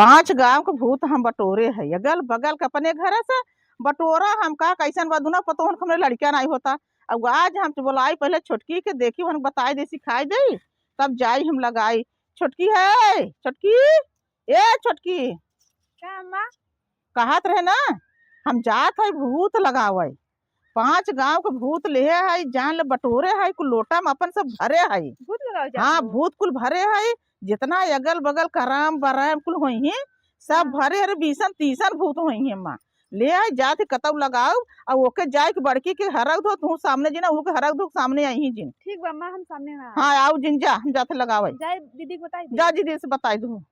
5 गांव के भूत हम बटोरे है अगल बगल के अपने घर से बटोरा हम का कैसन बदुना पतो हमरे लड़किया नहीं होता। अब आज हम तो बोलाई पहले छोटकी के देखी हम बताई दे सिखाई दे तब जाई हम लगाई। छोटकी है छोटकी ए छोटकी क्या अम्मा? कहत रहे ना हम जात है भूत लगावे 5 गांव के भूत ले है जान ले बटोरे है कुल लोटा में अपन सब भरे है। भूत लगाओ जात हाँ हो? भूत कुल भरे है जितना अगल बगल कराम बराम कुल होई है सब भरे हरे 20-30 भूत होई है माँ ले आई जाते कतौ लगाओ और ओके जाए के बड़की के हरक दो तू सामने जिना ऊ के हरक दो सामने आई ही जिन। ठीक बा अम्मा, हम सामने ना हाँ आओ जिन जा हम जाते लगावे जाए दीदी को बताई जा दीदी से बताई दू।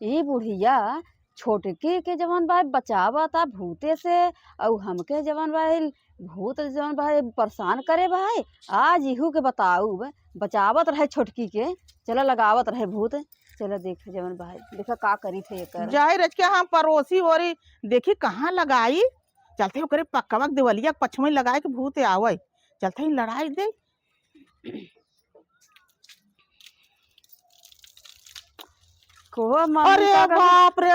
ई बुढ़िया छोटकी के जवन भाई बचावता भूते से और हमके जवन भाई भूत जवन भाई परेशान करे भाई आज इहू के बताऊ बचावत रहे छोटकी के चला लगावत रहे भूत। चला देख जवन भाई देखा का करी थे एकर जाए रच के हम पड़ोसी ओरी देखी कहाँ लगाई चलते ओकरे पक्कवा देवलिया के पछमे लगाए के भूत आवे चलते ही लड़ाई दे। को मम्मी अरे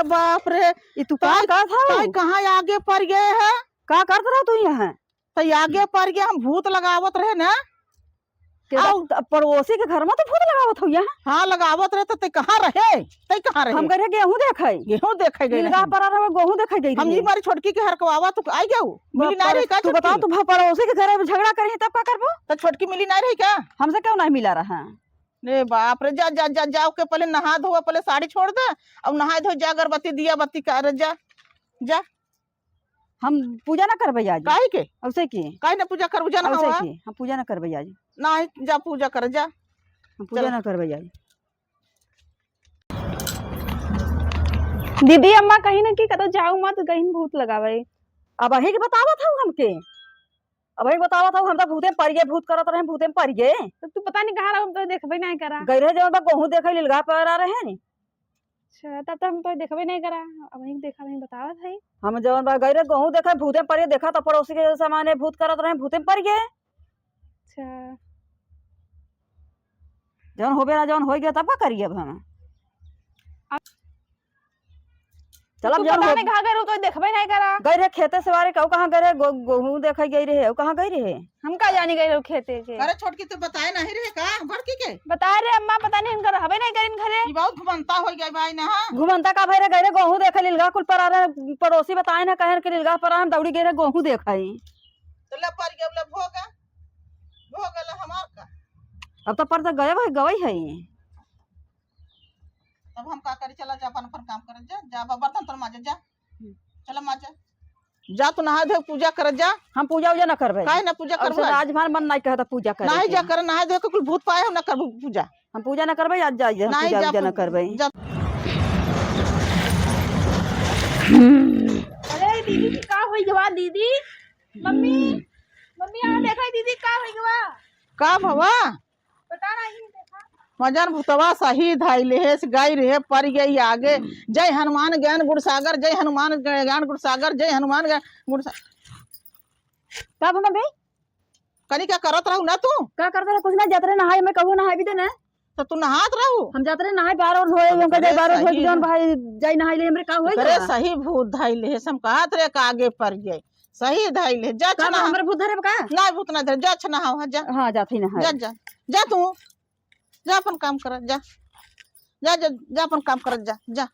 बाप रे ई तू का करत हव? कहाँ आगे पड़ गए है का करत रह तू यहाँ? तो आगे पड़ गया हम भूत लगावत रहे ना पड़ोसी के घर में तो भूत लगावत हो यहाँ? हाँ लगावत रहे तो ते कहाँ रहे हम गए गेहूं देखे गेहूं देखे गए नीलगा पर रहे गेहूं देखे गई हम रही। जी मारी छोटकी के हरकवावा तो आई गया मिली नहीं रही का तू बताओ छोटकी? तू पड़ोसी के घर में झगड़ा करही तब का करबो? तो छोटकी मिली नहीं रही क्या? हमसे क्यों नहीं मिला रहा? रे बाप रे जा जा जा जाओ के पहले नहा धो पहले साड़ी छोड़ दे और नहा धो जा अगरबत्ती दिया बत्ती कर जा जा हम पूजा ना करबे आज। काहे के औसे की काहे ना पूजा कर ना औसे हुआ की हम पूजा ना करबे आज। नहीं जा पूजा कर जा हम पूजा ना करबे आज। दीदी अम्मा कहीं ना कि कतो जाऊ मत कहीं भूत लगावे। अब अही के बतावत हूं हमके अब अही बतावत हूं हम तो भूते पड़ गए भूत करत रहे भूते में पड़ गए। तो तू पता नहीं कहाँ रहा, हम तो देखबे नहीं करा। गई रहे जब गेहूं देखे लिलगा पर आ रहे नी अच्छा तब तो हम तो देखबे नहीं करा, अब वही देखा वही बतावत है। हम जवन बा गई रहे गेहूं देखे भूते में पड़ गए देखा तो पड़ोसी के सामाने भूत करत रहे भूते में पड़ गए। अच्छा जवन होबे ना जवन हो गया तब का करिए अब हम चल तू अब जवन पता हो नहीं कहाँ गए रहो तो देखबे नहीं करा। गई रहे खेते से वारे कहू कहाँ गए रहे गेहूं देखे गई रहे कहाँ गई रहे? हम का जानी गए रहो खेते के। अरे छोटकी तो बताए नहीं रहे का बड़की के बता रहे अम्मा पता नहीं इनका रहबे नहीं करिन घरे। ई बहुत घुमंता हो गई भाई ना हाँ घुमंता का भाई रे गई रहे गेहूं देखे लिलगा कुल पर आ रहे पड़ोसी बताए ना कहे के लिलगा पर हम दौड़ी गई रहे गेहूं देखाई। तो ले पड़ गया ले भोगा हमार का अब तो पर गए भाई गवई है अब हम का करी चला जा अपन काम कर जा जा बर्तन तो माजे जा चला माजे जा तू नहा धो पूजा कर जा। हम पूजा उजा न करबे काहे ना पूजा करबे आज हमार मन नहीं कहता पूजा करे नहीं जा कर नहा धो के कुल भूत पाए हम ना करबू पूजा हम पूजा न करबे आज जाइए हम पूजा उजा न करबे। अरे दीदी का होई गवा दीदी मम्मी मम्मी आ देखा दीदी का होई गवा का भवा पता नहीं देखा। मजन भूतवा सही धाई ले गई रहे पर गई आगे जय हनुमान ज्ञान गुण सागर जय हनुमान ज्ञान गुण सागर जय हनुमान ज्ञान गुण सागर का बना बे कनी क्या करत रहू ना तू का करते कुछ ना जाते नहाए मैं कहूं नहाए भी देना तो तू नहात रहू हम जाते नहाए बार और धोए उनका जाए बार और धोए जौन भाई जाई नहाए ले हमरे का होई अरे सही भूत धाई ले हम कहत रे का आगे पर गई सही धाई ले जा का छना हमरे भूत धरे का ना भूत ना धर जा छना जा हां जाते नहाए जा जा जा तू जा अपन काम कर जा जा जा जा अपन काम कर जा जा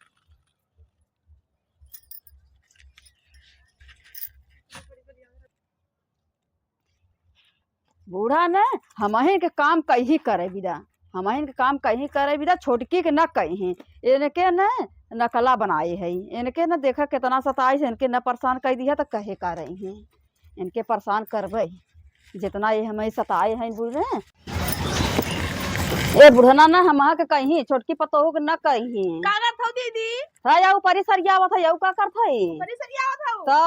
बूढ़ा ने हमहिन के काम कहीं करे बिदा हमहिन के काम कहीं करे बिदा छोटकी के न कहीं इनके न नकला बनाए है इनके न देखा कितना सताई है इनके न परेशान कर दिया तो कहे का रही हैं इनके परेशान करबे जितना ये हमें सताए हैं बूढ़े ए बुढ़ना ना हम के कहीं छोटकी पतोह के न कहीं का करत हो दीदी? है या ऊपरी सरियावत है यू का करत है परिसरियावत हो? तो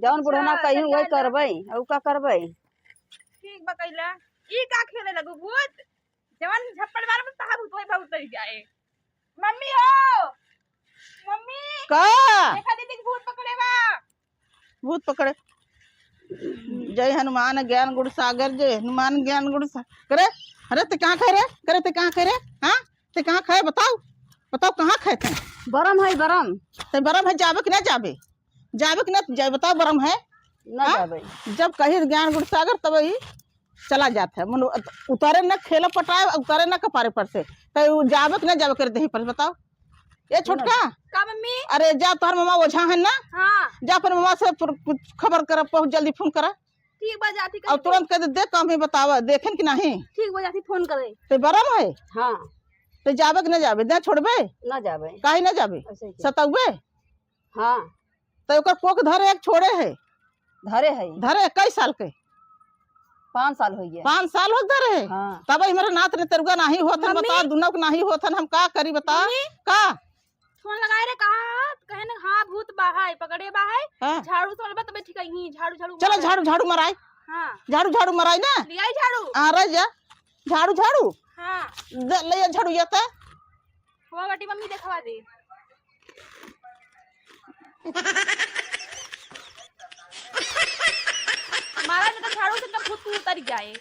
जौन बुढ़ना अच्छा, कहीं वही सरिया करबे औ का करबे। ठीक बकैला ई का खेले लगू भूत जवन झप्पड़ मार में तहा भूत होई बहुत तरी जाए। मम्मी हो मम्मी का देखा दीदी भूत पकड़े बा। भूत पकड़े जय हनुमान ज्ञान गुण सागर जय हनुमान ज्ञान गुण सागर करे अरे ते कहाँ खाए रे करे ते कहाँ खाए रे हाँ ते कहाँ खाए बताओ बताओ कहाँ खेत है? बरम है बरम। तो बरम है, जाबे कि ना जाबे? जाबे कि ना जाए बताओ बरम है? ना हाँ? जाबे। जब कहीं ज्ञान गुड़ सागर तब ही चला जाता है। मनु उतारे न खेला पटाए, उतारे न कपारे पर से, तो जाबे कि ना जाबे कर दे पर बताओ। ये छोटका, का मम्मी? अरे जा तोहर मामा ओझा है ना, हाँ जा पर मामा से कुछ खबर कर, पहुंच जल्दी फोन करा ठीक बा जाती और तुरंत कह दे काम ही बतावा देखें कि नहीं। ठीक बा जाती फोन करे। तो बरम है हाँ तो जाबे कि ना जाबे? ना छोड़बे ना जाबे। काहे ना जाबे? ऐसे ही के। सतौबे हाँ तो ओकर कोक धरे एक छोड़े है, धरे है। धरे कई साल के? 5 साल हो गया। 5 साल हो धरे है। हाँ तब हमारे नाथ ने तेरुगा नहीं होतन, मम्मी? बता दुनो को नहीं होतन, हम का करी बता? का फोन लगाए रे कहा कहे ना हाँ भूत बाहाय पकड़े बाहाय हाँ? झाड़ू तो अलबत तबे ठीक ही झाड़ू झाड़ू चलो झाड़ू झाड़ू मराई, हाँ झाड़ू झाड़ू मराई ना। लिया झाड़ू। आ रह जा झाड़ू झाड़ू हाँ ले झाड़ू जाता हुआ बेटी मम्मी देखवा दे। हमारा ने तो झाड़ू से एकदम भूत उतर जाए।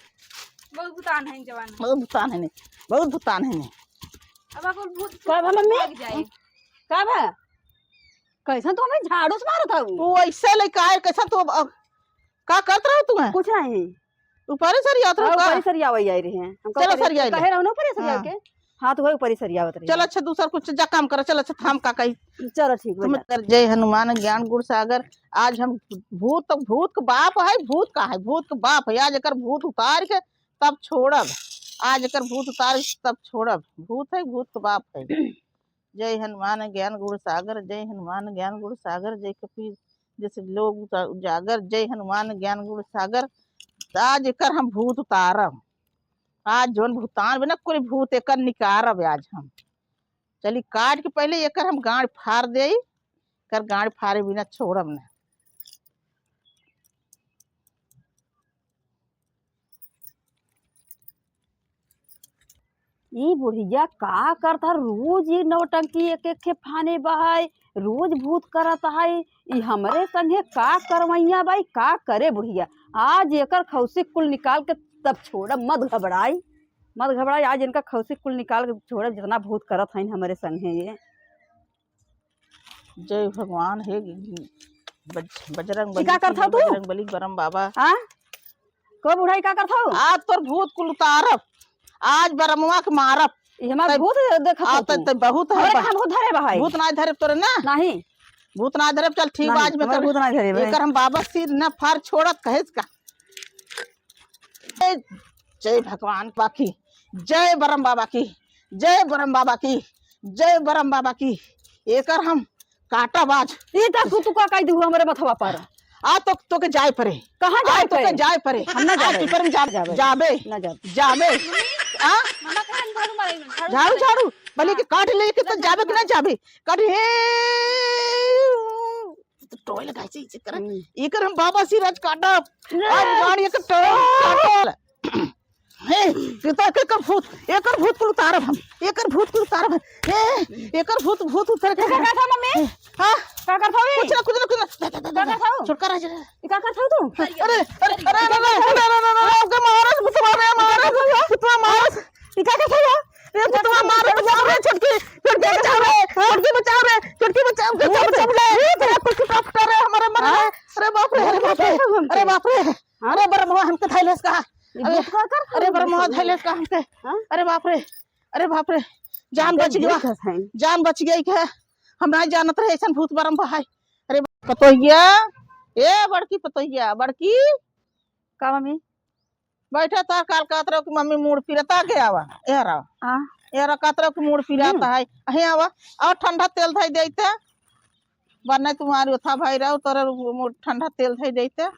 बहुत भूतान है जवान। बहुत भूतान है नहीं, बहुत भूतान है नहीं। अब आपको भूत का भा मम्मी? भाग जाए। का भा कैसा तो हमें झाड़ू से मारा था वो? वो ऐसे लेके आए कैसा तो का करत रहो तू? कुछ नहीं। ऊपर सर याद रहो का? ऊपर सरिया वही आई रही हैं हम। चलो सरिया ले। कहे रहो ना ऊपर सरिया हाँ। के। हाँ तो वही ऊपर सरियावत रही। चल अच्छा दूसरा कुछ जा काम कर, चल अच्छा थाम का कही। चलो ठीक तुम है। कर जय हनुमान ज्ञान गुण सागर। आज हम भूत का बाप है, भूत का है, भूत का बाप है। आज एकर भूत उतार के तब छोड़ब, आज एकर भूत उतार के तब छोड़ब। भूत है, भूत का बाप है। जय हनुमान ज्ञान गुण सागर, जय हनुमान ज्ञान गुण सागर, जय कपीर जैसे लोग उजागर, जय हनुमान ज्ञान गुण सागर। आज एकर हम भूत उतारब, आज जोन भूतान बना कोई भूत एकर निकारब आज हम। चली काट के पहले एकर हम गांड फाड़ दे, कर गांड फाड़े बिना छोड़ब ना। ये बुढ़िया का करता रोज ये नौटंकी एक एक के फाने बहाय, रोज भूत करता है। ये हमरे संगे का करवैया बाई, का करे बुढ़िया। आज एकर खौसी कुल निकाल के तब छोड़ब, मत घबराई मत घबराई। आज इनका खौसी कुल निकाल के छोड़ब, जितना भूत करत है हमारे संगे ये। जय भगवान हे बजरंग ई का करत हौ तू? बजरंग बली बरम बाबा। हाँ को बुढ़ाई का करता हो? आज तोर भूत कुल उतारब, आज बरमुआ के मारब। ये हमारा भूत देखा आ त बहुत है भूत धरे बहाई। भूत ना धरे तोरे ना, नहीं भूत ना धरे। चल ठीक आज में भूत ना धरे एकर हम बाबा सिर न फाड़ छोड़त कहेस का। जय भगवान बाकी, जय बरम बाबा की, जय बरम बाबा की, जय बरम बाबा की। एकर हम काटा बाज। ये तू का कह दू हमरे मथवा पर। आ तो के जाए परे, कहाँ आ जाए तो के जाए परे, हम ना आ जाबे। टिपर में जाबे। जाबे ना जाबे। जाबे आ मामा कहां झाड़ू मारे झाड़ू झाड़ू भले के काट ले के तो जाबे कि ना जाबे? काट हे तो टोय लगाई से इसे कर। एकर हम बाबा सिराज काटब, आज गाड़ी के टोय काटल हे पिता के कर भूत, एकर भूत को उतारब हम, एकर भूत को उतारब। हे एकर भूत भूत उतर के का था मम्मी? हां का करता हो? कुछ छुटका रह जा। ये का करता हो तू? अरे अरे अरे के मारस भूतवा रे, मारस भूतवा मारस। ई का करता हो? ए भूतवा मारे बचाओ रे, छुटकी छुटकी बचाओ रे, छुटकी बचाओ रे, छुटकी बचाओ रे। तेरा कुछ टॉप रे हमारे मन में। अरे बाप रे, अरे बाप रे, अरे बाप रे, अरे बरमवा हमके थैलेस का। अरे बरमवा थैलेस का हमके। अरे बाप रे, अरे बाप रे, जान बच गया, जान बच गई के। हम नहीं जानत रहे ऐसा भूत बरम बहाय। अरे पतोहिया, ए बड़की पतोहिया, बड़की का मम्मी? बैठा था काल कातरो की मम्मी मूड फिरता के आवा एहरा हां एहरा कातरो की मूड फिराता है। अहे आवा और ठंडा तेल धई देते, वरना तुम्हारी उठा भाई रहो तोरे मूड ठंडा तेल धई देते।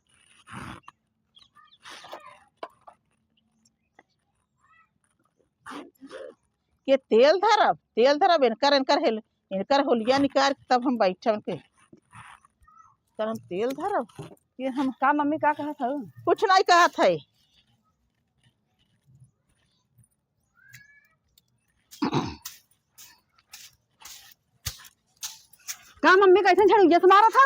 के तेल धरब इनकर इनकर हेल इनकर होलिया निकाल तब हम बैठब के तर हम तेल धरब। ये हम का मम्मी का कहा था? कुछ नहीं कहा था। का मम्मी कैसे झाड़ू जस मारा था?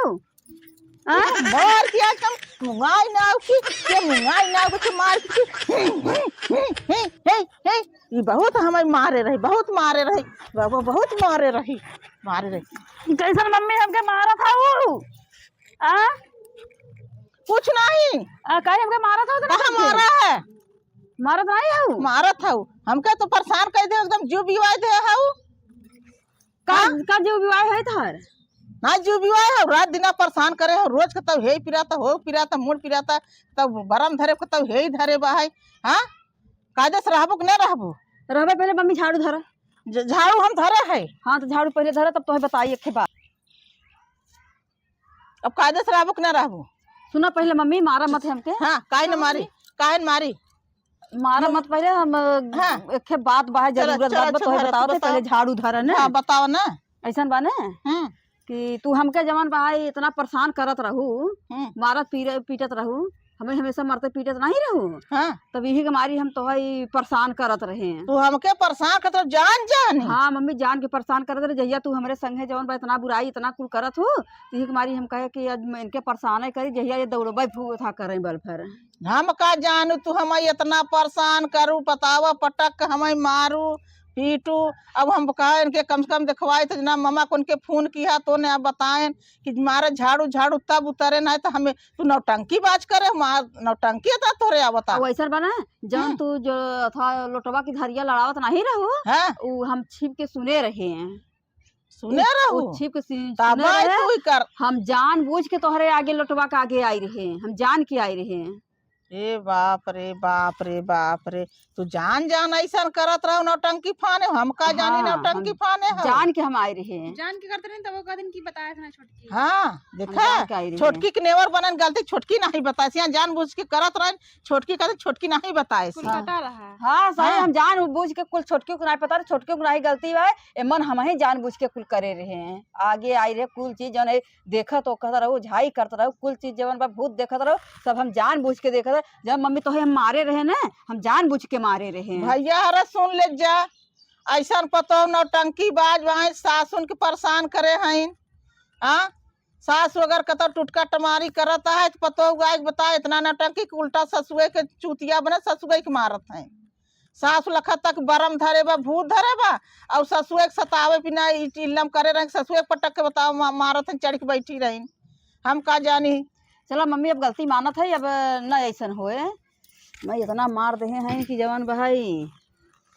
मार दिया कम मुंगाई नाव की के मुंगाई नाव के मार की हे ई बहुत हमें मारे रही, बहुत मारे रही बाबा, बहुत मारे रही, मारे रही। कैसन मम्मी हमके मारा था वो आ कुछ नहीं, कहीं हमके मारा था कहाँ मारा है, मारा तो नहीं है मारा था हमके तो परेशान कर दे एकदम, जो बिवाह दे है का जो विवाह है थार ना, जो बिवाह है रात दिन परेशान करे है, रोज के तब हे पिराता हो पिराता मुड़ पिराता, तब बरम धरे को तब हे धरे बा है। हाँ कायदे से रहबो कि नहीं रहबो? रहबे पहले मम्मी झाड़ू धरा। झाड़ू हम धरे है। हाँ तो झाड़ू पहले धरा तब तो बताइए एक बात। अब कायदे से रहबो कि नहीं रहबो? सुना पहले मम्मी मारा मत हमके। हाँ काहे न मारी, काहे न मारी, मारा मत पहले हम हाँ। एक बात बा है, जरूरत बात तो बताओ थे पहले झाड़ू धरा ने। हाँ बताओ ना। ऐसा बा ने कि तू हमके जवन भाई इतना परेशान करत रहू, मारत पीटत रहू, हमें हमेशा मरते पीटत नहीं रहू। हाँ तब यही के मारी हम तो ही परेशान करत रहे हैं। तू हमके परेशान कर तो जान जानी। हाँ मम्मी जान के परेशान करत रहे, जहिया तू हमारे संगे जवन बा इतना बुराई इतना कुल करत हो, यही के मारी हम कहे कि आज मैं इनके परेशान करी, जहिया ये दौड़बे फू था करे बल फिर। हम का जानू तू हमें इतना परेशान करू, बतावा पटक हमें मारू पीटू। अब हम कहे इनके कम से कम दिखवाए तो ना मम्मा को उनके फोन किया तो ने अब बताएं कि मारे झाड़ू झाड़ू तब उतरे, नहीं तो हमें तू नौटंकी बाज करे, नौटंकी था तोरे। अब बता वैसा बना जब तू जो था लोटवा की धरिया लड़ावत नहीं रहो, है वो हम छिप के सुने रहे हैं, सुने रहू छिप के सुने तब रहे। तू ही कर। हम जान बूझ के तोहरे आगे लोटवा के आगे आई रहे हैं, हम जान के आई रहे हैं। ए बाप रे बाप रे बाप रे, तू जान जान ऐसा करत रहो नौटंकी फाने, हम का जानी हाँ, नौटंकी फाने हो। जान के हम आए रहे हैं। जान के करते नहीं तब वो का दिन की बताया था ना छोटकी। हाँ हम देखा जान के आई रहे छोटकी के नेवर बनन गलती, छोटकी नहीं बताए यहाँ जान बूझ के करत रहे, छोटकी कहते छोटकी नहीं बताए कुछ बता रहा। हाँ सही, हाँ। हम जान बूझ के कुल छोटकी को नहीं पता, छोटकी को नहीं गलती है, एमन हम ही जान बूझ के कुल करे रहे हैं। आगे आई रहे कुल चीज जन देखत हो कहता रहो, झाई करता रहो, कुल चीज जवन भूत देखत रहो, सब हम जान बूझ के देखत रहे। जब मम्मी तो हम मारे रहे ना, हम जान बूझ के मारे रहे हैं। भैया हरा सुन ले जा, ऐसा पतो नौटंकी बाज वहाँ सासुन के परेशान करे हैं। हाँ सास अगर कतो टुटका टमारी करता है तो पतो गाज बता इतना नौटंकी के उल्टा ससुए के चूतिया बने, ससुए के मारत हैं। सास लखा तक बरम धरे बा भूत धरे बा, और ससुए के सतावे पिना इलम करे रहे, ससुए पटक के बताओ मारत हैं, चढ़ के बैठी रही। हम का जानी। चलो मम्मी अब गलती मानत है, अब न ऐसा होए। मैं इतना मार दे हैं कि जवान भाई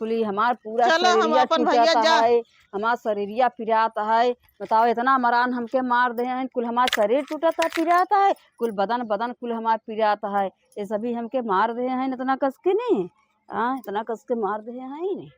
कुली हमार पूरा शरीरिया टूटता है, हमार शरीरिया पिराता है। बताओ इतना मरान हमके मार दे हैं, कुल हमार शरीर टूटता पिराता है, कुल बदन बदन कुल हमार पिराता है। ये सभी हमके मार दे हैं इतना कस के नहीं, हाँ इतना कस के मार दे हैं नहीं।